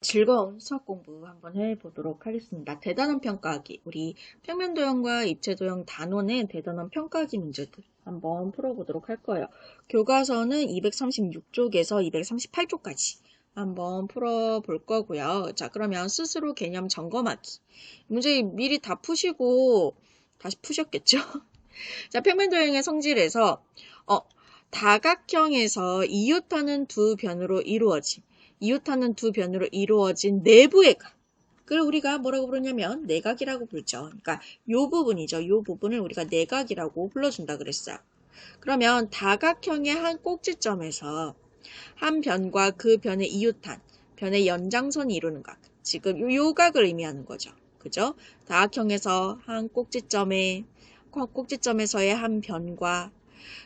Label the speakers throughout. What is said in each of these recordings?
Speaker 1: 즐거운 수학 공부 한번 해보도록 하겠습니다. 대단원 평가하기. 우리 평면도형과 입체도형 단원의 대단원 평가하기 문제들 한번 풀어보도록 할 거예요. 교과서는 236쪽에서 238쪽까지 한번 풀어볼 거고요. 자, 그러면 스스로 개념 점검하기. 문제 미리 다 푸시고 다시 푸셨겠죠? 자, 평면도형의 성질에서 다각형에서 이웃하는 두 변으로 이루어진 내부의 각을 우리가 뭐라고 부르냐면 내각이라고 부르죠. 그러니까 요 부분이죠. 요 부분을 우리가 내각이라고 불러준다 그랬어요. 그러면 다각형의 한 꼭지점에서 한 변과 그 변의 이웃한 변의 연장선이 이루는 각. 지금 요 각을 의미하는 거죠. 그죠? 다각형에서 한 꼭지점에서의 한 변과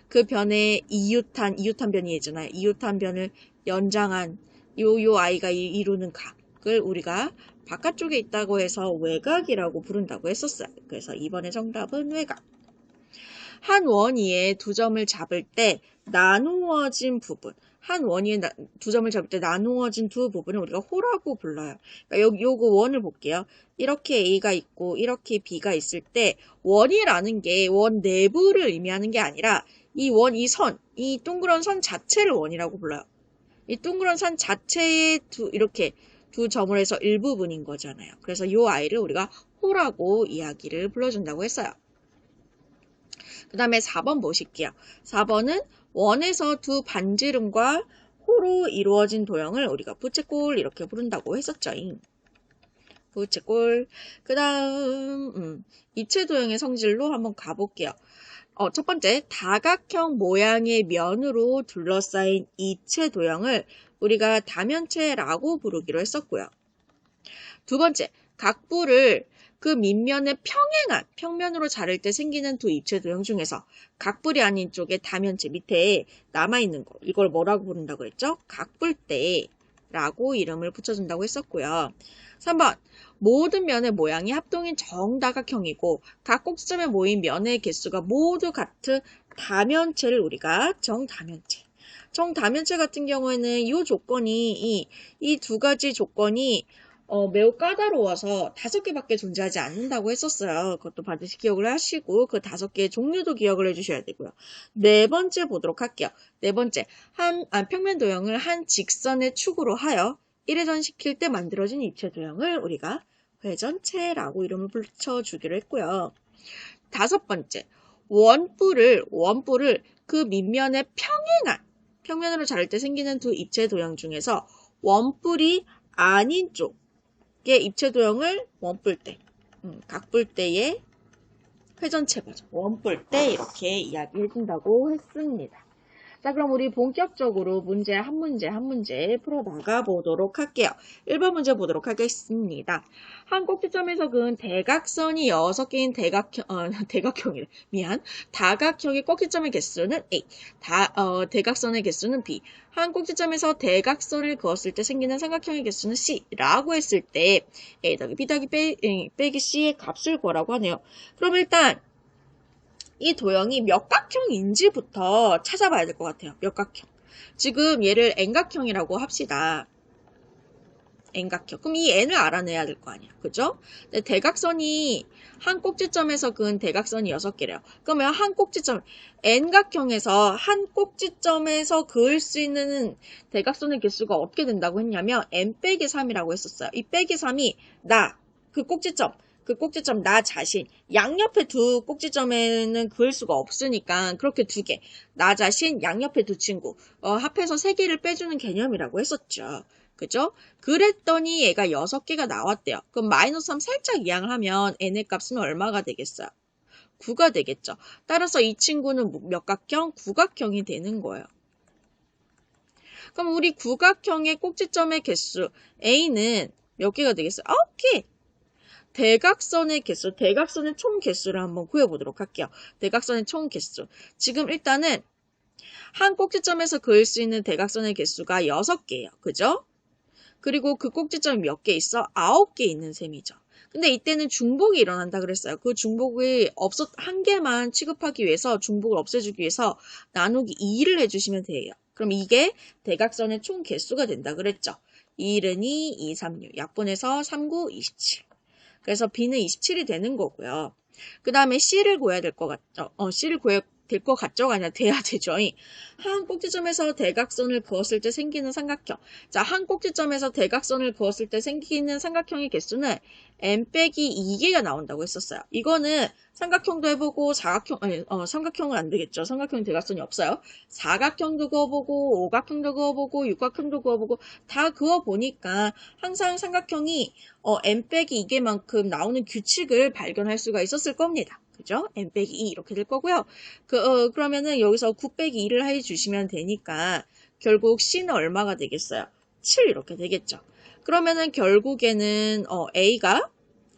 Speaker 1: 그 변의 이웃한 변이 있잖아요. 이웃한 변을 연장한 요 아이가 이루는 각을 우리가 바깥쪽에 있다고 해서 외곽이라고 부른다고 했었어요. 그래서 이번에 정답은 외곽. 한 원위에 두 점을 잡을 때 나누어진 부분, 한 원위에 두 점을 잡을 때 나누어진 두 부분을 우리가 호라고 불러요. 그러니까 요거 원을 볼게요. 이렇게 A가 있고 이렇게 B가 있을 때 원이라는 게 원 내부를 의미하는 게 아니라 이 동그란 선 자체를 원이라고 불러요. 이 동그란 선 자체에 이렇게 두 점을 해서 일부분인 거잖아요. 그래서 이 아이를 우리가 호라고 이야기를 불러준다고 했어요. 그 다음에 4번 보실게요. 4번은 원에서 두 반지름과 호로 이루어진 도형을 우리가 부채꼴 이렇게 부른다고 했었죠. 부채꼴. 그 다음 입체도형의 성질로 한번 가볼게요. 첫 번째, 다각형 모양의 면으로 둘러싸인 입체 도형을 우리가 다면체라고 부르기로 했었고요. 두 번째, 각부를 그 밑면에 평면으로 자를 때 생기는 두 입체 도형 중에서 각불이 아닌 쪽에 다면체 밑에 남아있는 거, 이걸 뭐라고 부른다고 했죠? 각불대라고 이름을 붙여준다고 했었고요. 3번, 모든 면의 모양이 합동인 정다각형이고 각 꼭지점에 모인 면의 개수가 모두 같은 다면체를 우리가 정다면체 같은 경우에는 이 두 가지 조건이 매우 까다로워서 5개밖에 존재하지 않는다고 했었어요. 그것도 반드시 기억을 하시고 그 5개의 종류도 기억을 해주셔야 되고요. 네 번째 보도록 할게요. 네 번째, 평면 도형을 한 직선의 축으로 하여 1회전시킬 때 만들어진 입체 도형을 우리가 회전체라고 이름을 붙여주기로 했고요. 5번째, 원뿔을 그 밑면에 평면으로 자를 때 생기는 두 입체 도형 중에서 원뿔이 아닌 쪽의 입체 도형을 원뿔대, 각뿔대의 회전체 버전, 원뿔대 이렇게 이야기해준다고 했습니다. 자, 그럼 우리 본격적으로 문제 한 문제 풀어나가 보도록 할게요. 1번 문제 보도록 하겠습니다. 한 꼭지점에서 그은 대각선이 6개인 다각형의 꼭지점의 개수는 A, 대각선의 개수는 B. 한 꼭지점에서 대각선을 그었을 때 생기는 삼각형의 개수는 C라고 했을 때 A 더하기 B 더하기 빼기 C의 값을 구하라고 하네요. 그럼 일단 이 도형이 몇 각형인지부터 찾아봐야 될 것 같아요. 몇 각형. 지금 얘를 N각형이라고 합시다. N각형. 그럼 이 N을 알아내야 될 거 아니야. 그죠? 근데 대각선이 한 꼭지점에서 그은 대각선이 6개래요. 그러면 N각형에서 한 꼭지점에서 그을 수 있는 대각선의 개수가 어떻게 된다고 했냐면 N-3이라고 했었어요. 이 빼기 3이 그 꼭지점 나 자신, 양옆에 두 꼭지점에는 그을 수가 없으니까 그렇게 2개, 나 자신, 양옆에 두 친구 합해서 3개를 빼주는 개념이라고 했었죠. 그죠? 그랬더니 얘가 6개가 나왔대요. 그럼 마이너스 3 살짝 이항을 하면 n의 값은 얼마가 되겠어요? 9가 되겠죠. 따라서 이 친구는 몇 각형? 구각형이 되는 거예요. 그럼 우리 구각형의 꼭지점의 개수 A는 몇 개가 되겠어요? 9개! 대각선의 총 개수를 한번 구해보도록 할게요. 대각선의 총 개수. 지금 일단은 한 꼭지점에서 그을 수 있는 대각선의 개수가 6개예요. 그죠? 그리고 그 꼭지점이 몇 개 있어? 9개 있는 셈이죠. 근데 이때는 중복이 일어난다 그랬어요. 그 중복이 한 개만 취급하기 위해서, 중복을 없애주기 위해서 나누기 2를 해주시면 돼요. 그럼 이게 대각선의 총 개수가 된다 그랬죠. 1은 2, 2, 3, 6. 약분해서 3, 9, 27. 그래서 B는 27이 되는 거고요. 그 다음에 C를 구해야 될 것 같죠. C를 구해야 될 것 같죠가 아니라 돼야 되죠. 한 꼭지점에서 대각선을 그었을 때 생기는 삼각형. 자, 한 꼭지점에서 대각선을 그었을 때 생기는 삼각형의 개수는 n-2개가 나온다고 했었어요. 이거는 삼각형도 해보고 삼각형은 안 되겠죠. 삼각형 대각선이 없어요. 사각형도 그어보고 오각형도 그어보고 육각형도 그어보고 다 그어보니까 항상 삼각형이 n-2개만큼 나오는 규칙을 발견할 수가 있었을 겁니다. 그죠? n-2 이렇게 될 거고요. 그러면은 여기서 9-2를 해주시면 되니까 결국 C는 얼마가 되겠어요? 7 이렇게 되겠죠. 그러면은 결국에는 A가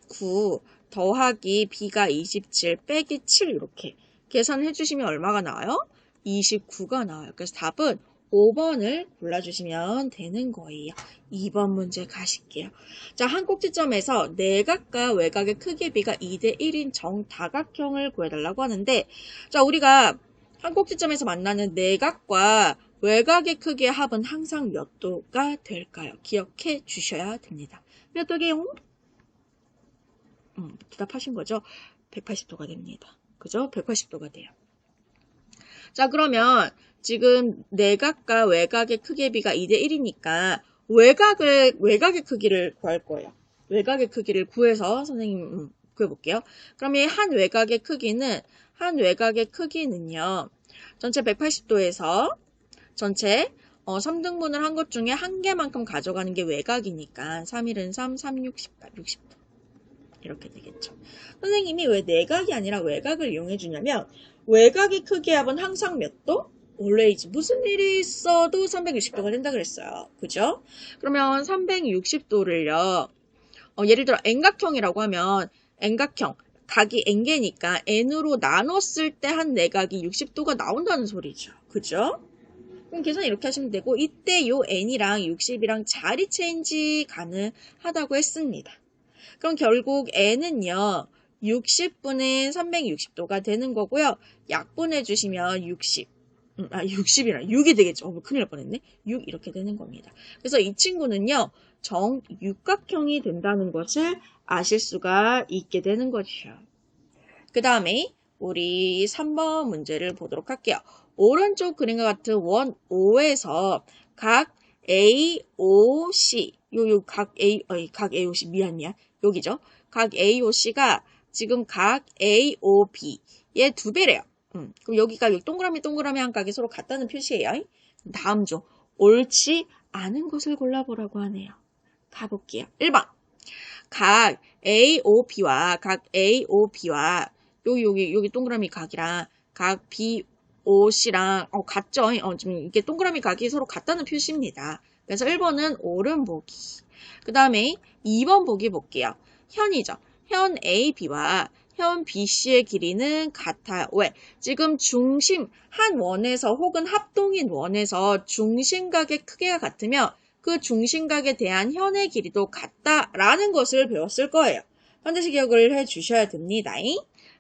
Speaker 1: 9 더하기 B가 27 빼기 7 이렇게 계산해 주시면 얼마가 나와요? 29가 나와요. 그래서 답은 5번을 골라주시면 되는 거예요. 2번 문제 가실게요. 자, 한 꼭지점에서 내각과 외곽의 크기 비가 2대 1인 정다각형을 구해달라고 하는데, 자, 우리가 한 꼭지점에서 만나는 내각과 외곽의 크기의 합은 항상 몇 도가 될까요? 기억해 주셔야 됩니다. 몇 도게요? 대답하신 거죠? 180도가 됩니다. 그죠? 180도가 돼요. 자, 그러면 지금 내각과 외곽의 크기의 비가 2대 1이니까 외곽의 크기를 구할 거예요. 외곽의 크기를 구해서 선생님 구해볼게요. 그럼 이 한 외곽의 크기는요. 전체 180도에서 전체 3등분을 한 것 중에 한 개만큼 가져가는 게 외곽이니까 3일은 3, 3, 68, 60도. 이렇게 되겠죠. 선생님이 왜 내각이 아니라 외곽을 이용해 주냐면 외곽의 크기의 합은 항상 몇 도? always. 무슨 일이 있어도 360도가 된다 그랬어요. 그죠? 그러면 360도를요. 예를 들어 N각형이라고 하면 N각형, 각이 N개니까 N으로 나눴을 때 한 내각이 60도가 나온다는 소리죠. 그죠? 그럼 계산 이렇게 하시면 되고 이때 요 N이랑 60이랑 자리 체인지 가능하다고 했습니다. 그럼 결국 N은요. 60분의 360도가 되는 거고요. 약분해 주시면 60이라 6이 되겠죠. 큰일 날 뻔했네. 6 이렇게 되는 겁니다. 그래서 이 친구는요. 정육각형이 된다는 것을 아실 수가 있게 되는 거죠. 그 다음에 우리 3번 문제를 보도록 할게요. 오른쪽 그림과 같은 원 O에서 각 AOC 각 AOC 미안 여기죠. 각 AOC가 지금 각 AOB의 2배래요. 그럼 여기가 동그라미 한 각이 서로 같다는 표시예요. 다음 중 옳지 않은 것을 골라보라고 하네요. 가볼게요. 1번 각 AOB와 여기 동그라미 각이랑 각 BOC랑 같죠? 지금 이게 동그라미 각이 서로 같다는 표시입니다. 그래서 1번은 옳은 보기. 그 다음에 2번 보기 볼게요. 현이죠. 현 AB와 현 BC의 길이는 같아요. 왜? 지금 중심 한 원에서 혹은 합동인 원에서 중심각의 크기가 같으면 그 중심각에 대한 현의 길이도 같다라는 것을 배웠을 거예요. 반드시 기억을 해 주셔야 됩니다.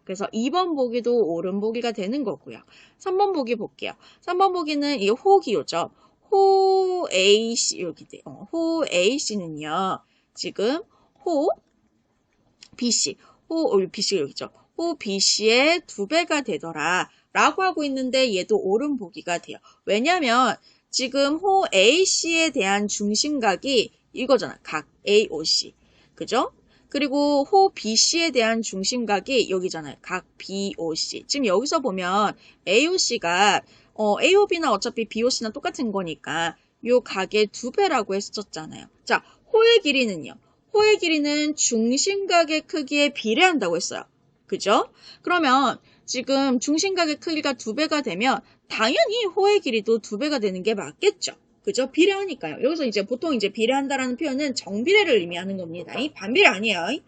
Speaker 1: 그래서 2번 보기도 옳은 보기가 되는 거고요. 3번 보기 볼게요. 3번 보기는 이 호기호죠. 호 AC 여기 돼요. 호 AC는요. 지금 호 BC BC가 여기죠. 호 BC의 2배가 되더라 라고 하고 있는데 얘도 옳은 보기가 돼요. 왜냐면 지금 호 AC에 대한 중심각이 이거잖아. 각 AOC. 그죠? 그리고 호 BC에 대한 중심각이 여기잖아요. 각 BOC. 지금 여기서 보면 AOC가 AOB나 어차피 BOC나 똑같은 거니까 요 각의 2배라고 했었잖아요. 자, 호의 길이는요. 호의 길이는 중심각의 크기에 비례한다고 했어요. 그죠? 그러면 지금 중심각의 크기가 2배가 되면 당연히 호의 길이도 2배가 되는 게 맞겠죠. 그죠? 비례하니까요. 여기서 이제 보통 이제 비례한다라는 표현은 정비례를 의미하는 겁니다. 반비례 아니에요.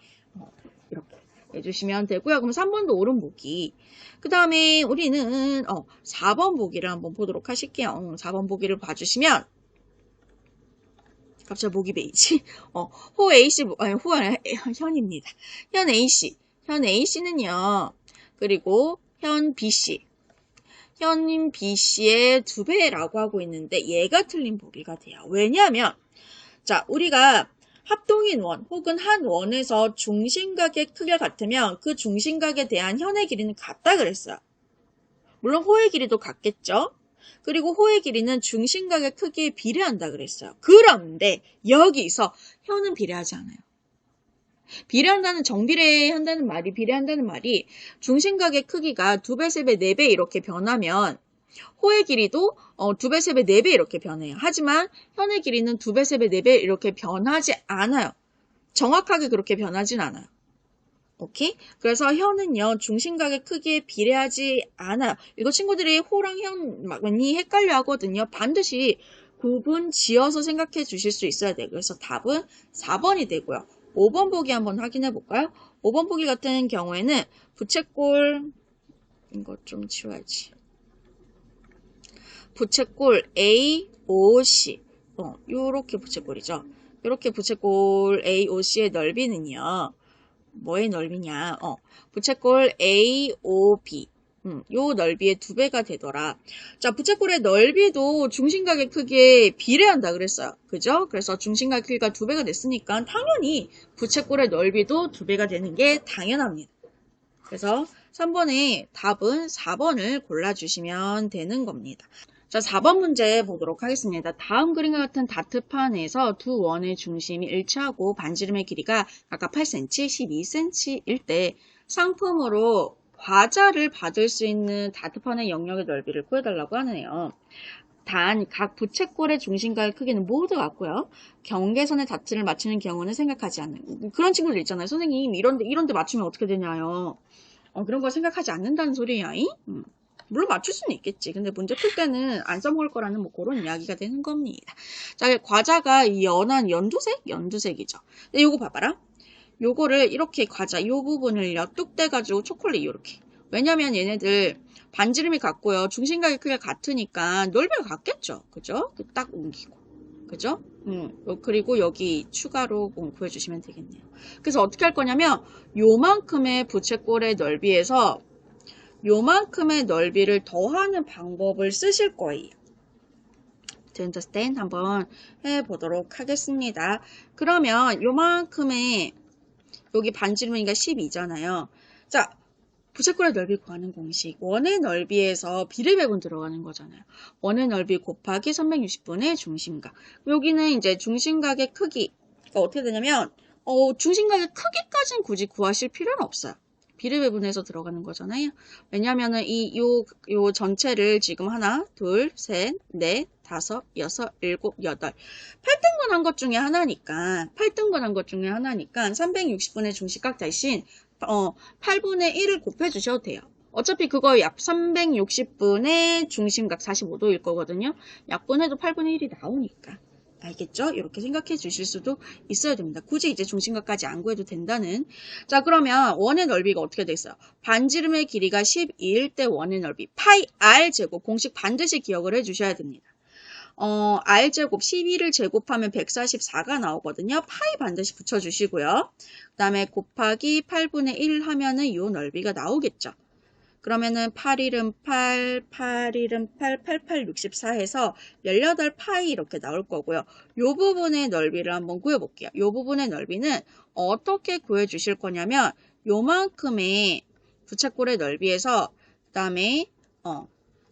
Speaker 1: 이렇게 해주시면 되고요. 그럼 3번도 옳은 보기. 그 다음에 우리는 4번 보기를 한번 보도록 하실게요. 4번 보기를 봐주시면 갑자기 보기 베이지. 호 AC, 현입니다. 현 AC는요. 그리고 현 BC. 현 BC의 2배라고 하고 있는데 얘가 틀린 보기가 돼요. 왜냐하면 자, 우리가 합동인 원 혹은 한 원에서 중심각의 크기가 같으면 그 중심각에 대한 현의 길이는 같다 그랬어요. 물론 호의 길이도 같겠죠. 그리고 호의 길이는 중심각의 크기에 비례한다 그랬어요. 그런데 여기서 현은 비례하지 않아요. 비례한다는 정비례한다는 말이 비례한다는 말이 중심각의 크기가 2배, 3배, 4배 이렇게 변하면 호의 길이도 2배, 3배, 4배 이렇게 변해요. 하지만 현의 길이는 2배, 3배, 4배 이렇게 변하지 않아요. 정확하게 그렇게 변하진 않아요. 오케이? 그래서 현은요, 중심각의 크기에 비례하지 않아요. 이거 친구들이 호랑 현 많이 헷갈려 하거든요. 반드시 구분 지어서 생각해 주실 수 있어야 돼요. 그래서 답은 4번이 되고요. 5번 보기 한번 확인해 볼까요? 5번 보기 같은 경우에는 부채꼴, 이거 좀 치워야지. 부채꼴 A, O, C. 요렇게 부채꼴이죠. 요렇게 부채꼴 A, O, C의 넓이는요. 뭐의 넓이냐? 부채꼴 A, O, B. 요 넓이의 2배가 되더라. 자, 부채꼴의 넓이도 중심각의 크기에 비례한다 그랬어요. 그죠? 그래서 중심각 크기가 2배가 됐으니까 당연히 부채꼴의 넓이도 2배가 되는 게 당연합니다. 그래서 3번의 답은 4번을 골라주시면 되는 겁니다. 자, 4번 문제 보도록 하겠습니다. 다음 그림과 같은 다트판에서 두 원의 중심이 일치하고 반지름의 길이가 각각 8cm, 12cm일 때 상품으로 과자를 받을 수 있는 다트판의 영역의 넓이를 구해달라고 하네요. 단, 각 부채꼴의 중심각의 크기는 모두 같고요. 경계선의 다트를 맞추는 경우는 생각하지 않는. 그런 친구들 있잖아요. 선생님, 이런데 맞추면 어떻게 되냐요. 그런 거 생각하지 않는다는 소리야. 물론 맞출 수는 있겠지. 근데 문제 풀 때는 안 써먹을 거라는 뭐 그런 이야기가 되는 겁니다. 자, 과자가 연한 연두색이죠. 근데 요거 봐봐라. 요거를 이렇게 과자 요 부분을요 뚝 떼가지고 초콜릿 요렇게. 왜냐면 얘네들 반지름이 같고요. 중심각의 크기가 같으니까 넓이가 같겠죠. 그죠? 딱 옮기고. 그죠? 그리고 여기 추가로 구해주시면 되겠네요. 그래서 어떻게 할 거냐면 요만큼의 부채꼴의 넓이에서 요만큼의 넓이를 더하는 방법을 쓰실 거예요. To understand 한번 해보도록 하겠습니다. 그러면 요만큼의 여기 반지름이니까 12잖아요. 자, 부채꼴의 넓이 구하는 공식. 원의 넓이에서 비례배분 들어가는 거잖아요. 원의 넓이 곱하기 360분의 중심각. 여기는 이제 중심각의 크기. 어떻게 되냐면 중심각의 크기까지는 굳이 구하실 필요는 없어요. 비례배분해서 들어가는 거잖아요. 왜냐면은 요 전체를 지금 하나, 둘, 셋, 넷, 다섯, 여섯, 일곱, 여덟. 8등분 한 것 중에 하나니까 360분의 중심각 대신 8분의 1을 곱해주셔도 돼요. 어차피 그거 약 360분의 중심각 45도일 거거든요. 약분해도 8분의 1이 나오니까. 알겠죠? 이렇게 생각해 주실 수도 있어야 됩니다. 굳이 이제 중심각까지 안 구해도 된다는. 자, 그러면 원의 넓이가 어떻게 돼 있어요? 반지름의 길이가 12일 때 원의 넓이 파이 r 제곱 공식 반드시 기억을 해 주셔야 됩니다. r 제곱 12를 제곱하면 144가 나오거든요. 파이 반드시 붙여주시고요. 그 다음에 곱하기 8분의 1 하면은 이 넓이가 나오겠죠. 그러면은 8일은 8, 8일은 8, 88, 64 해서 18파이 이렇게 나올 거고요. 요 부분의 넓이를 한번 구해볼게요. 요 부분의 넓이는 어떻게 구해주실 거냐면 요만큼의 부채꼴의 넓이에서 그 다음에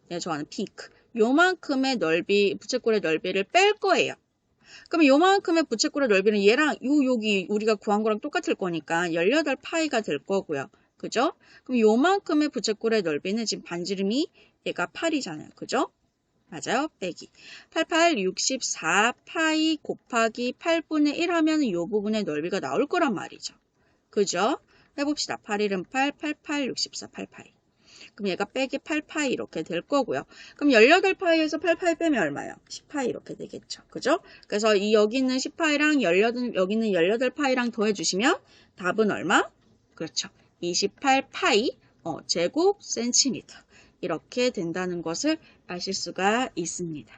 Speaker 1: 내가 좋아하는 핑크 요만큼의 넓이 부채꼴의 넓이를 뺄 거예요. 그럼 요만큼의 부채꼴의 넓이는 얘랑 여기 우리가 구한 거랑 똑같을 거니까 18파이가 될 거고요. 그죠? 그럼 요만큼의 부채꼴의 넓이는 지금 반지름이 얘가 8이잖아요. 그죠? 맞아요. 빼기. 88, 64, 파이 곱하기 8분의 1 하면 이 부분의 넓이가 나올 거란 말이죠. 그죠? 해봅시다. 8일은 8, 88, 64, 8파이. 그럼 얘가 빼기 8파이 이렇게 될 거고요. 그럼 18파이에서 8파이 빼면 얼마예요? 10파이 이렇게 되겠죠. 그죠? 그래서 여기 있는 10파이랑 여기 있는 18파이랑 더해주시면 답은 얼마? 그렇죠. 28파이 제곱 센티미터 이렇게 된다는 것을 아실 수가 있습니다.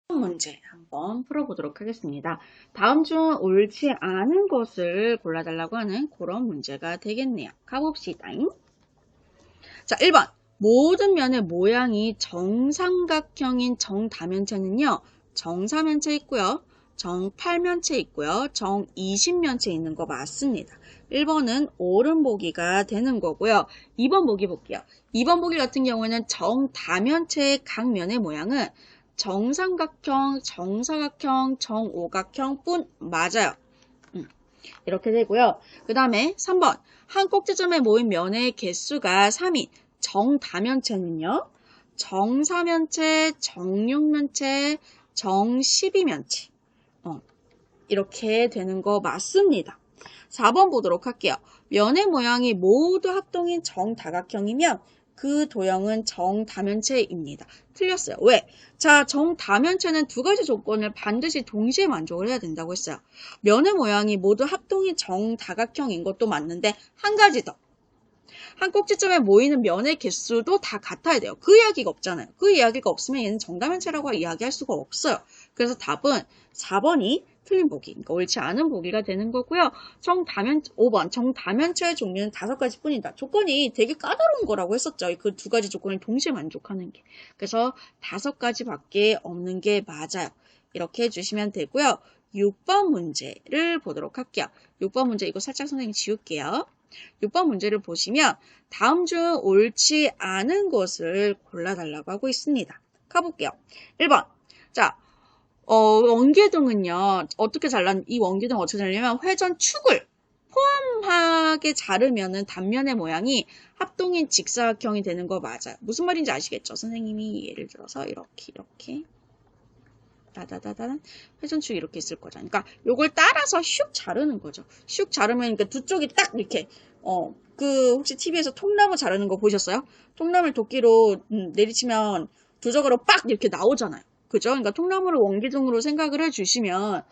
Speaker 1: 문제 한번 풀어보도록 하겠습니다. 다음 중 옳지 않은 것을 골라달라고 하는 그런 문제가 되겠네요. 가봅시다. 자, 1번 모든 면의 모양이 정삼각형인 정다면체는요. 정사면체 있고요. 정 8면체 있고요. 정 20면체 있는 거 맞습니다. 1번은 옳은 보기가 되는 거고요. 2번 보기 볼게요. 2번 보기 같은 경우에는 정 다면체의 각 면의 모양은 정삼각형, 정사각형, 정오각형 뿐 맞아요. 이렇게 되고요. 그 다음에 3번 한 꼭지점에 모인 면의 개수가 3인 정다면체는요. 정사면체, 정육면체, 정12면체 이렇게 되는 거 맞습니다. 4번 보도록 할게요. 면의 모양이 모두 합동인 정다각형이면 그 도형은 정다면체입니다. 틀렸어요. 왜? 자, 정다면체는 두 가지 조건을 반드시 동시에 만족을 해야 된다고 했어요. 면의 모양이 모두 합동인 정다각형인 것도 맞는데 한 가지 더. 한 꼭지점에 모이는 면의 개수도 다 같아야 돼요. 그 이야기가 없잖아요. 그 이야기가 없으면 얘는 정다면체라고 이야기할 수가 없어요. 그래서 답은 4번이 틀린 보기, 그러니까 옳지 않은 보기가 되는 거고요. 5번 정다면체의 종류는 5가지 뿐이다. 조건이 되게 까다로운 거라고 했었죠. 그 두 가지 조건을 동시에 만족하는 게. 그래서 5가지밖에 없는 게 맞아요. 이렇게 해주시면 되고요. 6번 문제를 보도록 할게요. 6번 문제 이거 살짝 선생님 지울게요. 6번 문제를 보시면 다음 중 옳지 않은 것을 골라달라고 하고 있습니다. 가볼게요. 1번. 자, 원계등은요, 이 원계등 어떻게 잘라냐면 회전축을 포함하게 자르면은 단면의 모양이 합동인 직사각형이 되는 거 맞아요. 무슨 말인지 아시겠죠? 선생님이 예를 들어서 이렇게. 따다다단 회전축이 이렇게 있을 거죠. 그러니까 요걸 따라서 슉 자르는 거죠. 슉 자르면 그러니까 두 쪽이 딱 이렇게 혹시 TV에서 통나무 자르는 거 보셨어요? 통나무를 도끼로 내리치면 두적으로 빡 이렇게 나오잖아요. 그죠? 그러니까 통나무를 원기둥으로 생각을 해주시면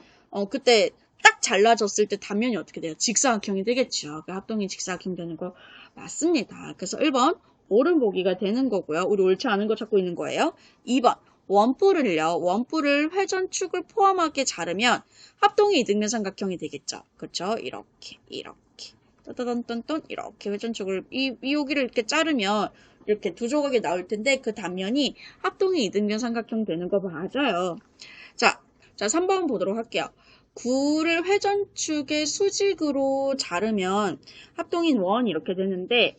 Speaker 1: 그때 딱 잘라졌을 때 단면이 어떻게 돼요? 직사각형이 되겠죠. 그 합동이 직사각형 되는 거 맞습니다. 그래서 1번 옳은 보기가 되는 거고요. 우리 옳지 않은 거 찾고 있는 거예요. 2번 원뿔을 회전축을 포함하게 자르면 합동이 이등변 삼각형이 되겠죠. 그렇죠? 이렇게 따다단딴딴 이렇게 회전축을 이 여기를 이렇게 자르면 이렇게 두 조각이 나올 텐데 그 단면이 합동이 이등변 삼각형 되는 거 맞아요. 자 3번 보도록 할게요. 9를 회전축의 수직으로 자르면 합동인 원 이렇게 되는데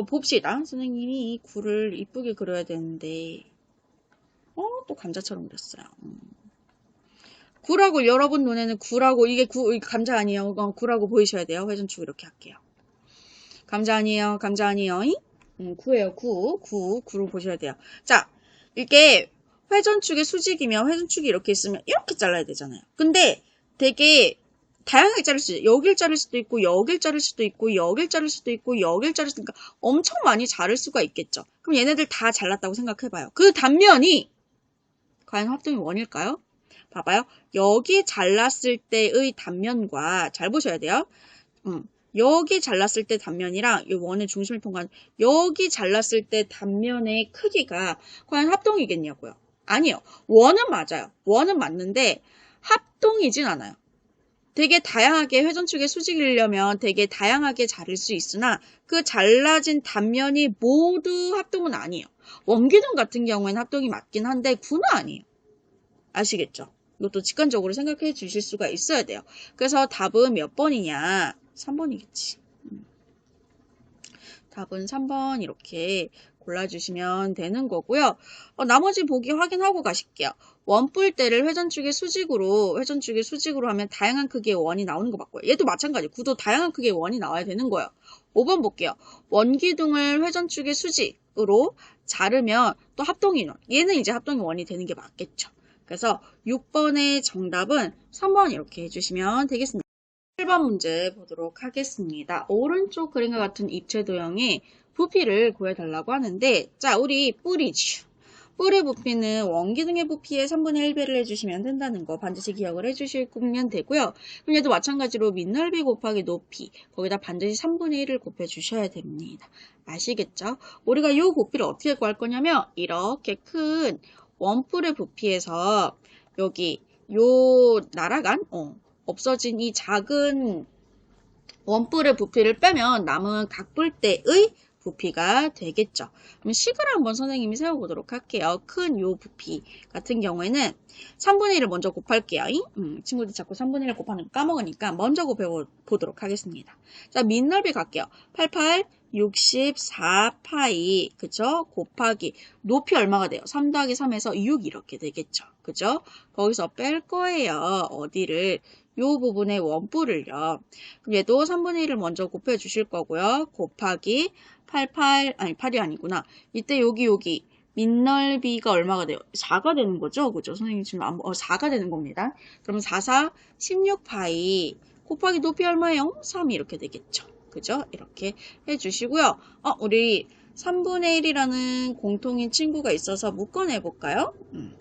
Speaker 1: 봅시다. 선생님이 9를 이쁘게 그려야 되는데 또 감자처럼 그렸어요. 9라고 여러분 눈에는 9라고 이게 감자 아니에요. 9라고 보이셔야 돼요. 회전축 이렇게 할게요. 감자 아니에요. 9예요. 9로 보셔야 돼요. 자, 이게 회전축의 수직이면 회전축이 이렇게 있으면 이렇게 잘라야 되잖아요. 근데 되게 다양하게 자를 수 있어요. 여길 자를 수도 있고 여길 자를 수도 있고 여길 자를 수도 있고 여길 자를 수도 있고 그러니까 엄청 많이 자를 수가 있겠죠. 그럼 얘네들 다 잘랐다고 생각해봐요. 그 단면이 과연 합동이 원일까요? 봐봐요. 여기 잘랐을 때의 단면과 잘 보셔야 돼요. 여기 잘랐을 때 단면이랑 이 원의 중심을 통과한 여기 잘랐을 때 단면의 크기가 과연 합동이겠냐고요. 아니요. 원은 맞아요. 원은 맞는데 합동이진 않아요. 되게 다양하게 회전축의 수직이려면 되게 다양하게 자를 수 있으나 그 잘라진 단면이 모두 합동은 아니에요. 원기둥 같은 경우에는 합동이 맞긴 한데 9는 아니에요. 아시겠죠? 이것도 직관적으로 생각해 주실 수가 있어야 돼요. 그래서 답은 몇 번이냐? 3번이겠지. 답은 3번 이렇게 골라주시면 되는 거고요. 나머지 보기 확인하고 가실게요. 원뿔대를 회전축의 수직으로 하면 다양한 크기의 원이 나오는 거 맞고요. 얘도 마찬가지. 구도 다양한 크기의 원이 나와야 되는 거예요. 5번 볼게요. 원기둥을 회전축의 수직으로 자르면 또 합동이 얘는 이제 합동이 원이 되는 게 맞겠죠. 그래서 6번의 정답은 3번 이렇게 해주시면 되겠습니다. 7번 문제 보도록 하겠습니다. 오른쪽 그림과 같은 입체 도형의 부피를 구해달라고 하는데 자 우리 뿌리죠. 뿔의 부피는 원기둥의 부피의 3분의 1배를 해주시면 된다는 거 반드시 기억을 해주시면 되고요. 그럼 얘도 마찬가지로 밑넓이 곱하기 높이 거기다 반드시 3분의 1을 곱해주셔야 됩니다. 아시겠죠? 우리가 이 부피를 어떻게 구할 거냐면 이렇게 큰 원뿔의 부피에서 여기 요 날아간 없어진 이 작은 원뿔의 부피를 빼면 남은 각뿔대의 부피가 되겠죠. 그럼 식을 한번 선생님이 세워보도록 할게요. 큰 요 부피 같은 경우에는 3분의 1을 먼저 곱할게요. 친구들 자꾸 3분의 1 곱하는 거 까먹으니까 먼저 곱해보도록 하겠습니다. 자, 밑넓이 갈게요. 88, 64파이, 그쵸? 곱하기, 높이 얼마가 돼요? 3 더하기 3에서 6 이렇게 되겠죠. 그죠? 거기서 뺄 거예요. 어디를? 요 부분의 원뿔을요. 그럼 얘도 3분의 1을 먼저 곱해 주실 거고요. 곱하기 88, 아니 8이 아니구나. 이때 여기 밑넓이가 얼마가 돼요? 4가 되는 거죠? 그죠? 선생님 지금 4가 되는 겁니다. 그러면 4, 4, 16파이 곱하기 높이 얼마예요? 3 이렇게 되겠죠. 그죠? 이렇게 해주시고요. 우리 3분의 1이라는 공통인 친구가 있어서 묶어내 볼까요?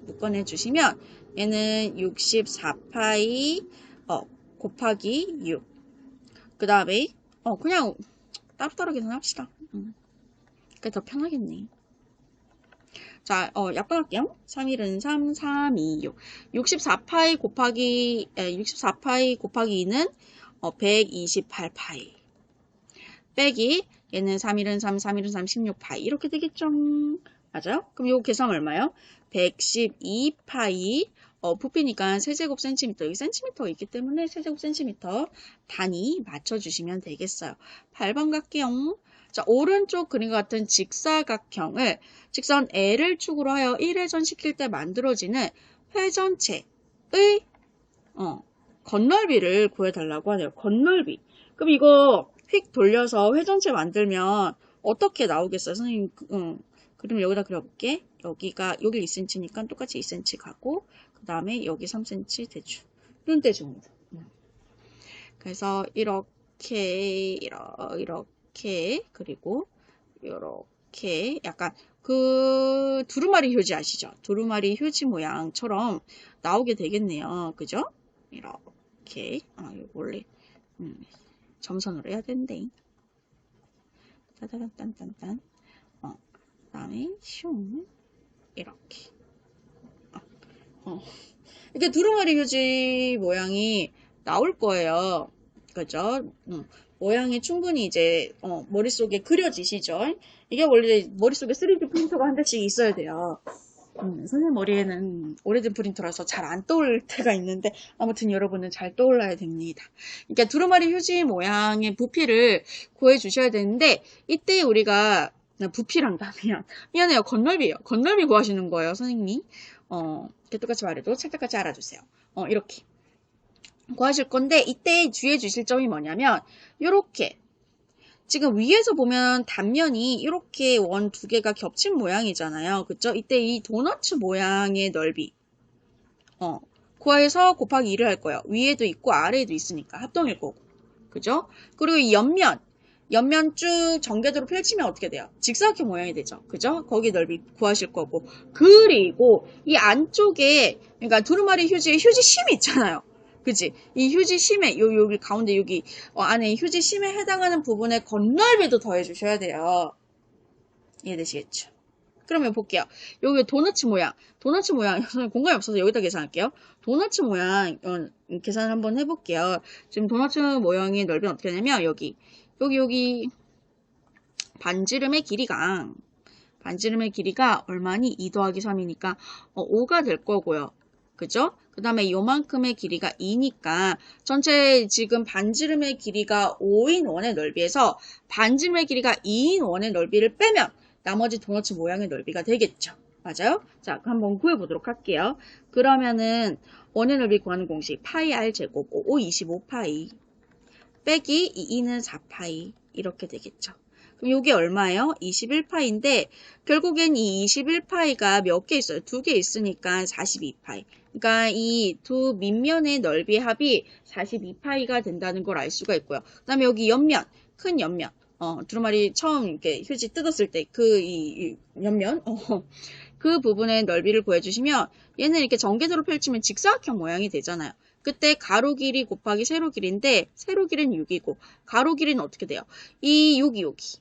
Speaker 1: 묶어내 주시면 얘는 64파이 곱하기 6. 그 다음에 그냥 따로따로 계산합시다. 그게 더 편하겠네. 자, 약분할게요. 3일은 3, 3, 2, 6. 64파이 곱하기 2는 128파이. 빼기 얘는 3일은 3, 3일은 3, 16파이. 이렇게 되겠죠? 맞아요? 그럼 요거 계산하면 얼마요? 112파이. 부피니까 세제곱 센티미터, 여기 센티미터가 있기 때문에 세제곱 센티미터 단위 맞춰주시면 되겠어요. 8번 갈게요. 자, 오른쪽 그림과 같은 직사각형을 직선 L을 축으로 하여 1회전 시킬 때 만들어지는 회전체의 건널비를 구해달라고 하네요. 건널비. 그럼 이거 휙 돌려서 회전체 만들면 어떻게 나오겠어요? 선생님, 그럼 여기다 그려볼게. 여기 2cm니까 똑같이 2cm 가고, 그 다음에 여기 3cm 대충. 이런 대중입니다. 그래서 이렇게, 그리고 이렇게 약간 그 두루마리 휴지 아시죠? 두루마리 휴지 모양처럼 나오게 되겠네요. 그죠? 이렇게. 이거 원래 점선으로 해야 되는데. 따다단딴딴딴. 그 다음에 슝 이렇게. 이렇게 두루마리 휴지 모양이 나올 거예요. 그죠? 모양이 충분히 이제 머릿속에 그려지시죠? 이게 원래 머릿속에 3D 프린터가 한 대씩 있어야 돼요. 선생님 머리에는 오래된 프린터라서 잘 안 떠올 때가 있는데 아무튼 여러분은 잘 떠올라야 됩니다. 그러니까 두루마리 휴지 모양의 부피를 구해 주셔야 되는데 이때 우리가 부피랑 다면 미안해요. 건널비예요. 건널비 구하시는 거예요. 선생님이. 이렇게 똑같이 말해도 찰떡같이 알아주세요. 이렇게 구하실 건데 이때 주의해 주실 점이 뭐냐면 요렇게 지금 위에서 보면 단면이 이렇게 원 두 개가 겹친 모양이잖아요. 그쵸? 이때 이 도너츠 모양의 넓이 구해서 곱하기 2를 할 거예요. 위에도 있고 아래에도 있으니까 합동일 거고. 그죠? 그리고 이 옆면 쭉 전개도로 펼치면 어떻게 돼요? 직사각형 모양이 되죠. 그죠? 거기 넓이 구하실 거고. 그리고 이 안쪽에 그러니까 두루마리 휴지에 휴지심이 있잖아요. 그치? 이 휴지심에 여기 가운데 여기 안에 휴지심에 해당하는 부분에 건널비도 더해 주셔야 돼요. 이해되시겠죠? 그러면 볼게요. 여기 도너츠 모양 공간이 없어서 여기다 계산할게요. 도너츠 모양 계산을 한번 해볼게요. 지금 도너츠 모양의 넓이는 어떻게 되냐면 여기 반지름의 길이가 얼마니? 2 더하기 3이니까 5가 될 거고요. 그죠? 그 다음에 요만큼의 길이가 2니까 전체 지금 반지름의 길이가 5인 원의 넓이에서 반지름의 길이가 2인 원의 넓이를 빼면 나머지 도너츠 모양의 넓이가 되겠죠. 맞아요? 자, 한번 구해보도록 할게요. 그러면은 원의 넓이 구하는 공식 파이 r 제곱 5 25파이 빼기 2는 4파이 이렇게 되겠죠. 그럼 이게 얼마예요? 21파이인데 결국엔 이 21파이가 몇 개 있어요? 2개 있으니까 42파이. 그러니까 이 두 밑면의 넓이 합이 42파이가 된다는 걸 알 수가 있고요. 그 다음에 여기 옆면, 큰 옆면. 두루마리 처음 이렇게 휴지 뜯었을 때 이 옆면, 그 부분의 넓이를 구해주시면 얘는 이렇게 전개도로 펼치면 직사각형 모양이 되잖아요. 그때 가로 길이 곱하기 세로 길인데 세로 길은 6이고 가로 길이는 어떻게 돼요? 여기.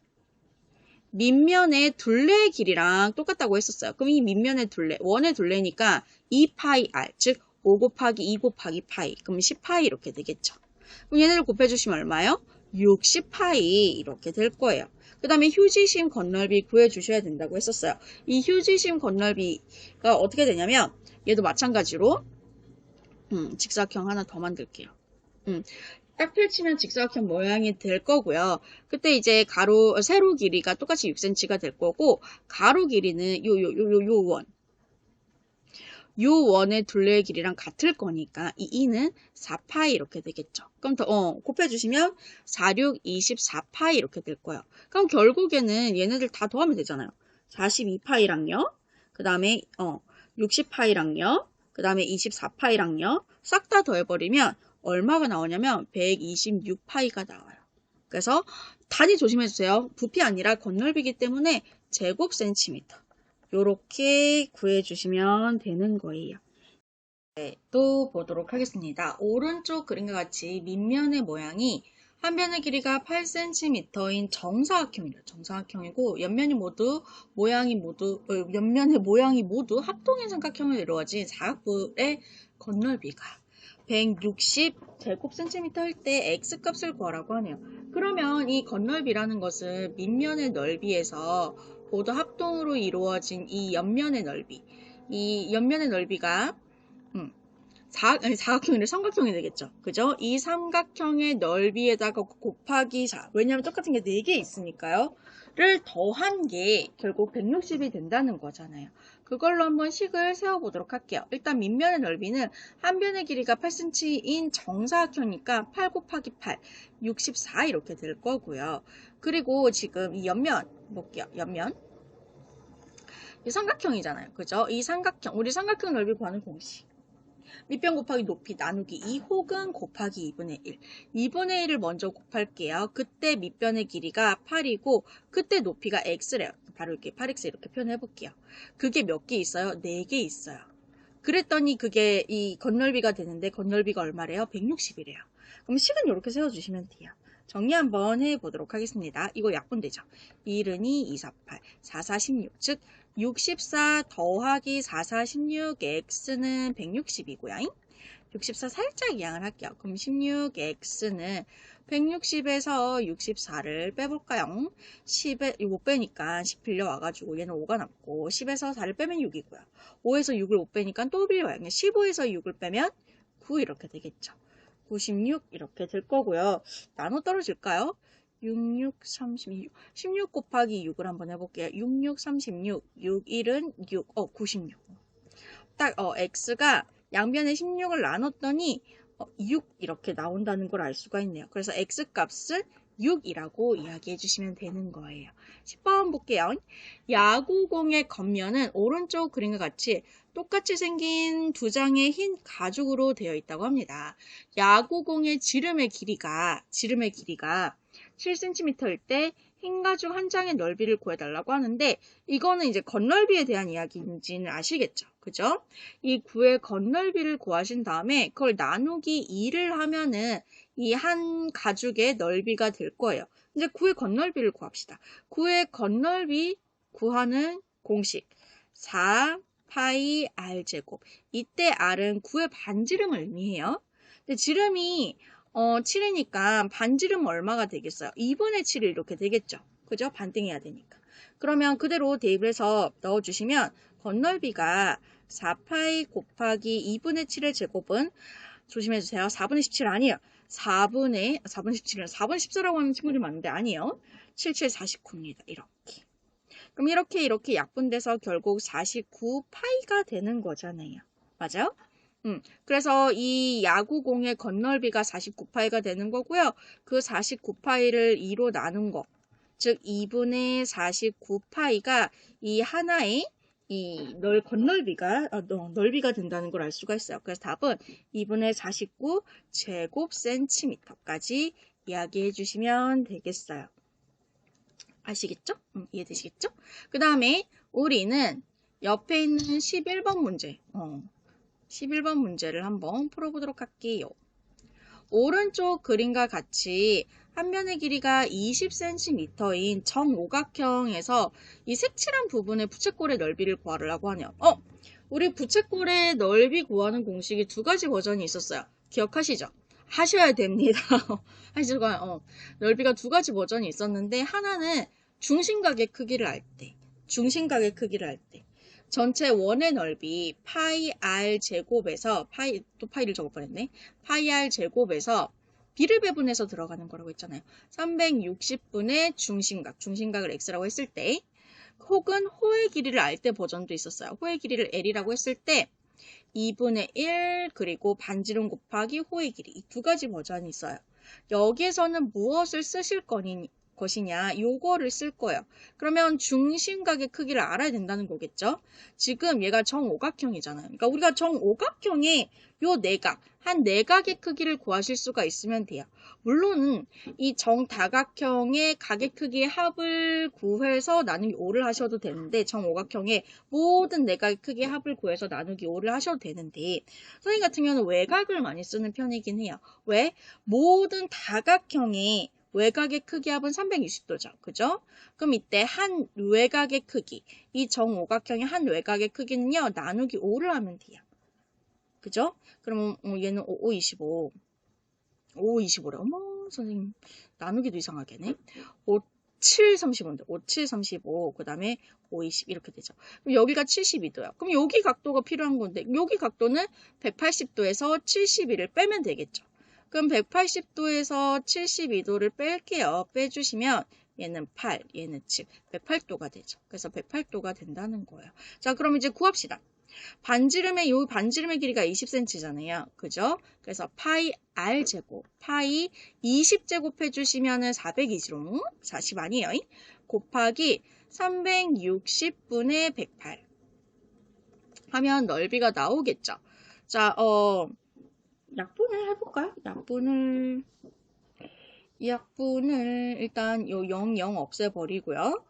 Speaker 1: 밑면의 둘레의 길이랑 똑같다고 했었어요. 그럼 이 밑면의 둘레, 원의 둘레니까 2파이 r, 즉 5 곱하기 2 곱하기 파이, 그럼 10파이 이렇게 되겠죠. 그럼 얘네를 곱해주시면 얼마예요? 60파이 이렇게 될 거예요. 그 다음에 휴지심 건널비 구해주셔야 된다고 했었어요. 이 휴지심 건널비가 어떻게 되냐면 얘도 마찬가지로 직사각형 하나 더 만들게요. 딱 펼치면 직사각형 모양이 될 거고요. 그때 이제 세로 길이가 똑같이 6cm가 될 거고 가로 길이는 요 원의 둘레의 길이랑 같을 거니까 이 2는 4파이 이렇게 되겠죠. 그럼 더 곱해주시면 4, 6, 24파이 이렇게 될 거예요. 그럼 결국에는 얘네들 다 더하면 되잖아요. 42파이랑요. 그 다음에 60파이랑요. 그 다음에 24파이랑요. 싹 다 더해버리면 얼마가 나오냐면 126파이가 나와요. 그래서 단위 조심해주세요. 부피 아니라 건널비이기 때문에 제곱 센티미터. 요렇게 구해주시면 되는 거예요. 네, 또 보도록 하겠습니다. 오른쪽 그림과 같이 밑면의 모양이 한 변의 길이가 8cm인 정사각형이에요. 정사각형이고 옆면의 모양이 모두 합동의 삼각형으로 이루어진 사각뿔의 건널비가 160 제곱센티미터 할 때 x값을 구하라고 하네요. 그러면 이 건널비라는 것은 밑면의 넓이에서 모두 합동으로 이루어진 이 옆면의 넓이가 사각형이 삼각형이 되겠죠. 그죠? 이 삼각형의 넓이에다가 곱하기 4. 왜냐하면 똑같은 게 4개 있으니까요. 를 더한 게 결국 160이 된다는 거잖아요. 그걸로 한번 식을 세워보도록 할게요. 일단 밑면의 넓이는 한 변의 길이가 8cm인 정사각형이니까 8 곱하기 8, 64 이렇게 될 거고요. 그리고 지금 이 옆면 볼게요. 옆면. 이 삼각형이잖아요. 그죠? 이 삼각형, 우리 삼각형 넓이 구하는 공식. 밑변 곱하기 높이 나누기 2 혹은 곱하기 2분의 1. 2분의 1을 먼저 곱할게요. 그때 밑변의 길이가 8이고 그때 높이가 x래요. 바로 이렇게 8x 이렇게 표현해 볼게요. 그게 몇 개 있어요? 4개 있어요. 그랬더니 그게 이 건널비가 되는데 건널비가 얼마래요? 160이래요. 그럼 식은 이렇게 세워주시면 돼요. 정리 한번 해보도록 하겠습니다. 이거 약분되죠? 1은 2, 2, 4, 8, 4, 4, 16. 즉 64 더하기 4, 4, 16, x는 160이고요. 64 살짝 이항을 할게요. 그럼 16x는 160에서 64를 빼볼까요? 10에 못 빼니까 10 빌려와가지고 얘는 5가 남고 10에서 4를 빼면 6이고요. 5에서 6을 못 빼니까 또 빌려와요. 15에서 6을 빼면 9 이렇게 되겠죠. 96 이렇게 될 거고요. 나눠 떨어질까요? 66, 36. 16 곱하기 6을 한번 해볼게요. 66, 36. 6, 1은 6. 96. 딱, x가 양변에 16을 나눴더니 6 이렇게 나온다는 걸 알 수가 있네요. 그래서 x값을 6이라고 이야기해 주시면 되는 거예요. 10번 볼게요. 야구공의 겉면은 오른쪽 그림과 같이 똑같이 생긴 두 장의 흰 가죽으로 되어 있다고 합니다. 야구공의 지름의 길이가 7cm일 때 흰 가죽 한 장의 넓이를 구해달라고 하는데 이거는 이제 건널비에 대한 이야기인지는 아시겠죠? 그죠? 이 구의 건널비를 구하신 다음에 그걸 나누기 2를 하면은 이 한 가죽의 넓이가 될 거예요. 이제 구의 건널비를 구합시다. 구의 건널비 구하는 공식 4 파이 r 제곱. 이때 r은 구의 반지름을 의미해요. 근데 지름이 7이니까 반지름 얼마가 되겠어요? 2분의 7이 이렇게 되겠죠. 그죠? 반띵해야 되니까. 그러면 그대로 대입을 해서 넣어주시면 건널비가 4파이 곱하기 2분의 7의 제곱은 조심해주세요. 4분의 17 아니에요. 4분의 17이요. 4분의 14라고 하는 친구들이 많은데 아니에요. 77, 49입니다. 이렇게. 그럼 이렇게 약분돼서 결국 49파이가 되는 거잖아요. 맞아요? 그래서 이 야구공의 건널비가 49파이가 되는 거고요. 그 49파이를 2로 나눈 거. 즉 2분의 49파이가 이 하나의 이 넓이가 된다는 걸 알 수가 있어요. 그래서 답은 2분의 49 제곱센티미터까지 이야기해 주시면 되겠어요. 아시겠죠? 이해되시겠죠? 그 다음에 우리는 옆에 있는 11번 문제 11번 문제를 한번 풀어보도록 할게요. 오른쪽 그림과 같이 한 변의 길이가 20cm인 정오각형에서 이 색칠한 부분의 부채꼴의 넓이를 구하라고 하네요. 우리 부채꼴의 넓이 구하는 공식이 두 가지 버전이 있었어요. 기억하시죠? 하셔야 됩니다. 하시고요. 넓이가 두 가지 버전이 있었는데 하나는 중심각의 크기를 알 때, 중심각의 크기를 알 때. 전체 원의 넓이 파이 r 제곱에서 또 파이를 적을 뻔했네. 파이 r 제곱에서 b를 배분해서 들어가는 거라고 했잖아요. 360분의 중심각, 중심각을 x라고 했을 때, 혹은 호의 길이를 알 때 버전도 있었어요. 호의 길이를 l이라고 했을 때 2분의 1 그리고 반지름 곱하기 호의 길이, 이 두 가지 버전이 있어요. 여기에서는 무엇을 쓰실 것이냐, 요거를 쓸 거예요. 그러면 중심각의 크기를 알아야 된다는 거겠죠. 지금 얘가 정오각형이잖아요. 그러니까 우리가 정오각형의 요 내각, 한 내각의 크기를 구하실 수가 있으면 돼요. 물론 이 정다각형의 각의 크기의 합을 구해서 나누기 5를 하셔도 되는데, 정오각형의 모든 내각의 크기의 합을 구해서 나누기 5를 하셔도 되는데, 선생님 같은 경우는 외각을 많이 쓰는 편이긴 해요. 왜? 모든 다각형의 외곽의 크기 합은 360도죠. 그죠? 그럼 이때 한 외곽의 크기, 이 정오각형의 한 외곽의 크기는요, 나누기 5를 하면 돼요. 그죠? 그러면 얘는 5, 25. 5, 25래. 어머, 선생님. 나누기도 이상하게네. 5, 7, 35인데, 5, 7, 35. 그 다음에 5, 20. 이렇게 되죠. 그럼 여기가 72도야. 그럼 여기 각도가 필요한 건데, 여기 각도는 180도에서 72를 빼면 되겠죠. 그럼 180도에서 72도를 뺄게요. 빼주시면 얘는 8, 얘는 7, 108도가 되죠. 그래서 108도가 된다는 거예요. 자, 그럼 이제 구합시다. 요 반지름의 길이가 20cm잖아요. 그죠? 그래서 파이 r 제곱, 파이 20제곱 해주시면은 420로, 40 아니에요? 곱하기 360분의 108 하면 넓이가 나오겠죠. 자, 약분을 해볼까요? 약분을 일단 요 0, 0 없애버리고요.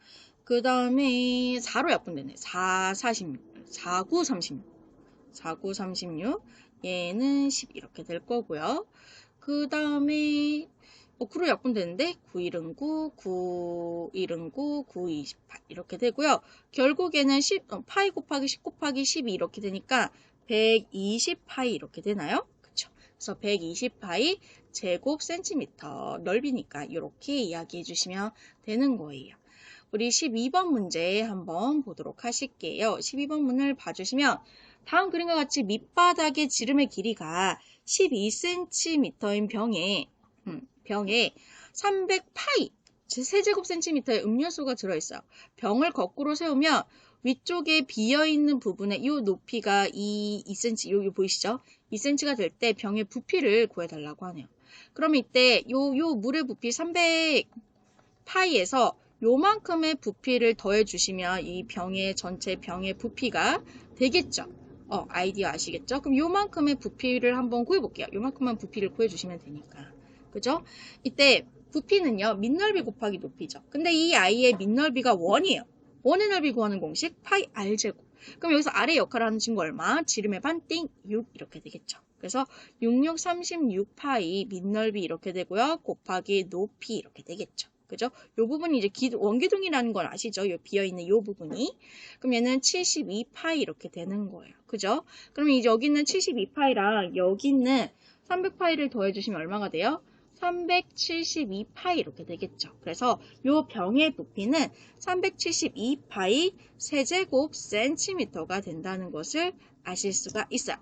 Speaker 1: 그 다음에 4로 약분되네. 4, 46, 4, 9, 36. 4, 9, 36. 얘는 10 이렇게 될 거고요. 그 다음에 9로 약분되는데 9, 1은 9, 9, 1은 9, 9, 28 이렇게 되고요. 결국에는 10, 파이 곱하기 10 곱하기 12 이렇게 되니까 120파이 이렇게 되나요? 그쵸? 그래서 120파이 제곱 센티미터 넓이니까 이렇게 이야기해 주시면 되는 거예요. 우리 12번 문제 한번 보도록 하실게요. 12번 문을 봐주시면 다음 그림과 같이 밑바닥의 지름의 길이가 12cm인 병에 300파이 세제곱센티미터의 음료수가 들어있어요. 병을 거꾸로 세우면 위쪽에 비어있는 부분에 이 높이가 2cm, 여기 보이시죠? 2cm가 될 때 병의 부피를 구해달라고 하네요. 그럼 이때 요 물의 부피 300파이에서 요만큼의 부피를 더해주시면 이 전체 병의 부피가 되겠죠. 아이디어 아시겠죠? 그럼 요만큼의 부피를 한번 구해볼게요. 요만큼만 부피를 구해주시면 되니까. 그죠? 이때 부피는요, 밑넓이 곱하기 높이죠. 근데 이 아이의 밑넓이가 1이에요. 1의 넓이 구하는 공식 파이 r제곱. 그럼 여기서 r의 역할을 하는 친구 얼마? 지름의 반 띵 6 이렇게 되겠죠. 그래서 66, 36파이 밑넓이 이렇게 되고요. 곱하기 높이 이렇게 되겠죠. 그죠? 요 부분이 이제 원기둥이라는 걸 아시죠? 요 비어있는 요 부분이. 그럼 얘는 72파이 이렇게 되는 거예요. 그죠? 그럼 이제 여기 있는 72파이랑 여기 있는 300파이를 더해주시면 얼마가 돼요? 372파이 이렇게 되겠죠. 그래서 요 병의 부피는 372파이 세제곱 센티미터가 된다는 것을 아실 수가 있어요.